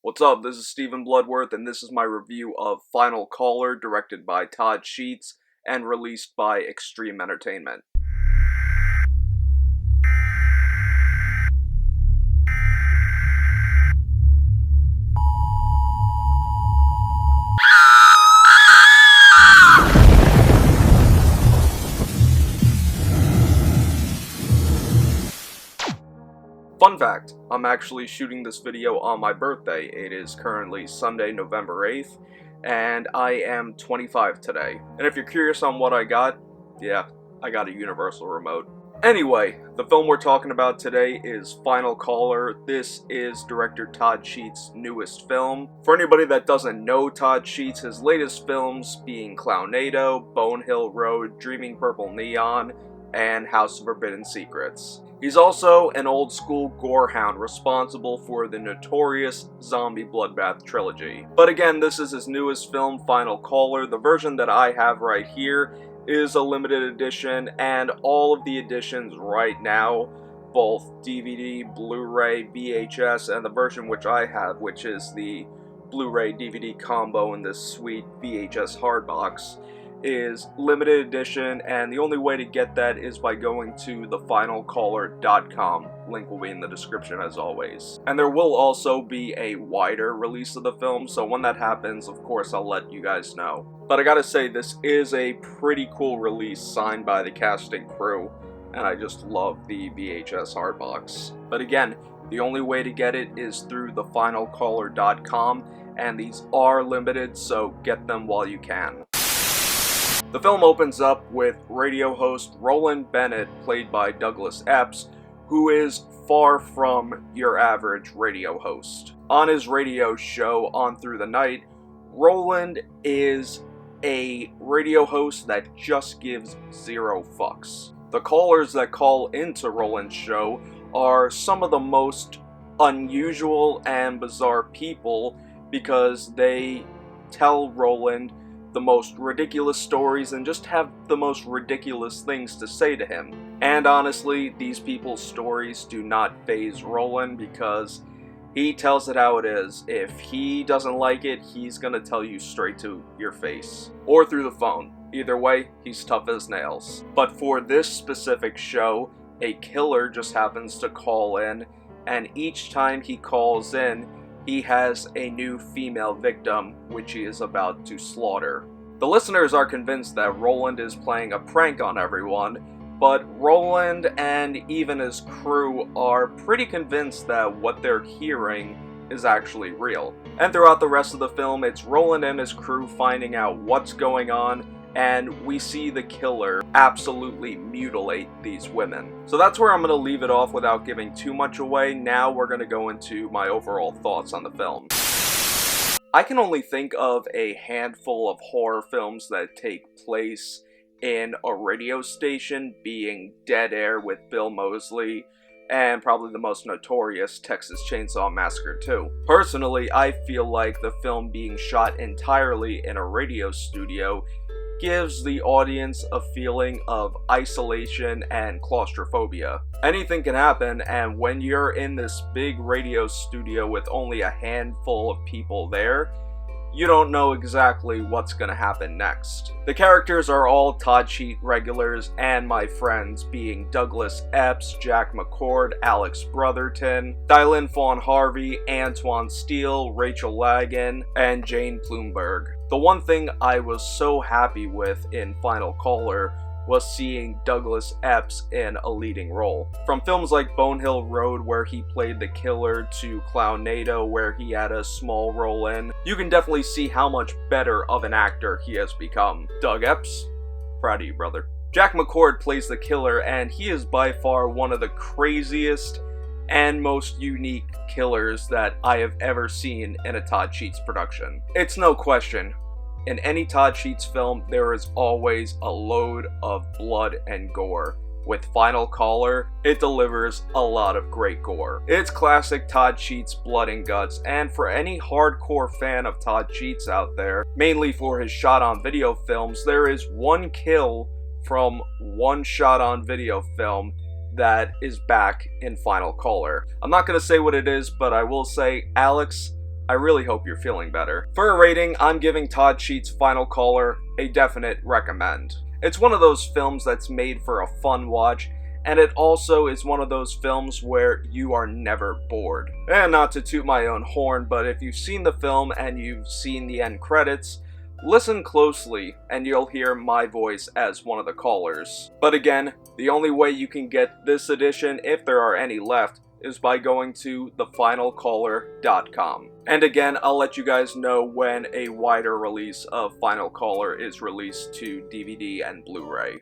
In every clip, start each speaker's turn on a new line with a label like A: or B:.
A: What's up, this is Stephen Bloodworth, and this is my review of Final Caller, directed by Todd Sheets, and released by Extreme Entertainment. Fun fact, I'm actually shooting this video on my birthday. It is currently Sunday, November 8th, and I am 25 today. And if you're curious on what I got, yeah, I got a Universal remote. Anyway, the film we're talking about today is Final Caller. This is director Todd Sheets' newest film. For anybody that doesn't know Todd Sheets, his latest films being Clownado, Bone Hill Road, Dreaming Purple Neon, and House of Forbidden Secrets. He's also an old-school gorehound responsible for the notorious zombie bloodbath trilogy. But again, this is his newest film, Final Caller. The version that I have right here is a limited edition, and all of the editions right now, both DVD, Blu-ray, VHS, and the version which I have, which is the Blu-ray DVD combo in this sweet VHS hardbox, is limited edition, and the only way to get that is by going to thefinalcaller.com. Link will be in the description as always. And there will also be a wider release of the film, so when that happens, of course, I'll let you guys know. But I gotta say, this is a pretty cool release signed by the cast and crew, and I just love the VHS hardbox. But again, the only way to get it is through thefinalcaller.com, and these are limited, so get them while you can. The film opens up with radio host Roland Bennett, played by Douglas Epps, who is far from your average radio host. On his radio show, On Through the Night, Roland is a radio host that just gives zero fucks. The callers that call into Roland's show are some of the most unusual and bizarre people because they tell Roland the most ridiculous stories and just have the most ridiculous things to say to him. And honestly, these people's stories do not faze Roland because he tells it how it is. If he doesn't like it, he's gonna tell you straight to your face. Or through the phone. Either way, he's tough as nails. But for this specific show, a killer just happens to call in, and each time he calls in, he has a new female victim, which he is about to slaughter. The listeners are convinced that Roland is playing a prank on everyone, but Roland and even his crew are pretty convinced that what they're hearing is actually real. And throughout the rest of the film, it's Roland and his crew finding out what's going on, and we see the killer absolutely mutilate these women. So that's where I'm going to leave it off without giving too much away. Now we're going to go into my overall thoughts on the film. I can only think of a handful of horror films that take place in a radio station, being Dead Air with Bill Moseley, and probably the most notorious, Texas Chainsaw Massacre 2. Personally, I feel like the film being shot entirely in a radio studio gives the audience a feeling of isolation and claustrophobia. Anything can happen, and when you're in this big radio studio with only a handful of people there, you don't know exactly what's gonna happen next. The characters are all Todd Sheet regulars and my friends, being Douglas Epps, Jack McCord, Alex Brotherton, Dylan Fawn Harvey, Antoine Steele, Rachel Lagan, and Jane Plumberg. The one thing I was so happy with in Final Caller was seeing Douglas Epps in a leading role. From films like Bone Hill Road, where he played the killer, to Clownado, where he had a small role in, you can definitely see how much better of an actor he has become. Doug Epps, proud of you, brother. Jack McCord plays the killer, and he is by far one of the craziest and most unique killers that I have ever seen in a Todd Sheets production. It's no question. In any Todd Sheets film, there is always a load of blood and gore. With Final Caller, it delivers a lot of great gore. It's classic Todd Sheets blood and guts, and for any hardcore fan of Todd Sheets out there, mainly for his shot-on-video films, there is one kill from one shot-on-video film that is back in Final Caller. I'm not going to say what it is, but I will say Alex I really hope you're feeling better. For a rating, I'm giving Todd Sheets' Final Caller a definite recommend. It's one of those films that's made for a fun watch, and it also is one of those films where you are never bored. And not to toot my own horn, but if you've seen the film and you've seen the end credits, listen closely and you'll hear my voice as one of the callers. But again, the only way you can get this edition, if there are any left, is by going to thefinalcaller.com. And again, I'll let you guys know when a wider release of Final Caller is released to DVD and Blu-ray.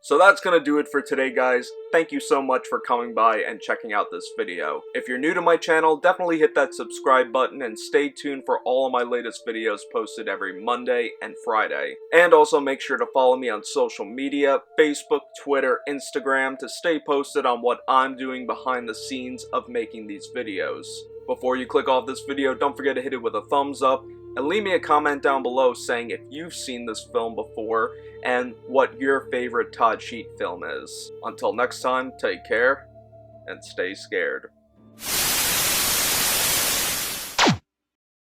A: So that's gonna do it for today, guys. Thank you so much for coming by and checking out this video. If you're new to my channel, definitely hit that subscribe button and stay tuned for all of my latest videos posted every Monday and Friday. And also make sure to follow me on social media, Facebook, Twitter, Instagram, to stay posted on what I'm doing behind the scenes of making these videos. Before you click off this video, don't forget to hit it with a thumbs up, and leave me a comment down below saying if you've seen this film before and what your favorite Todd Sheet film is. Until next time, take care and stay scared.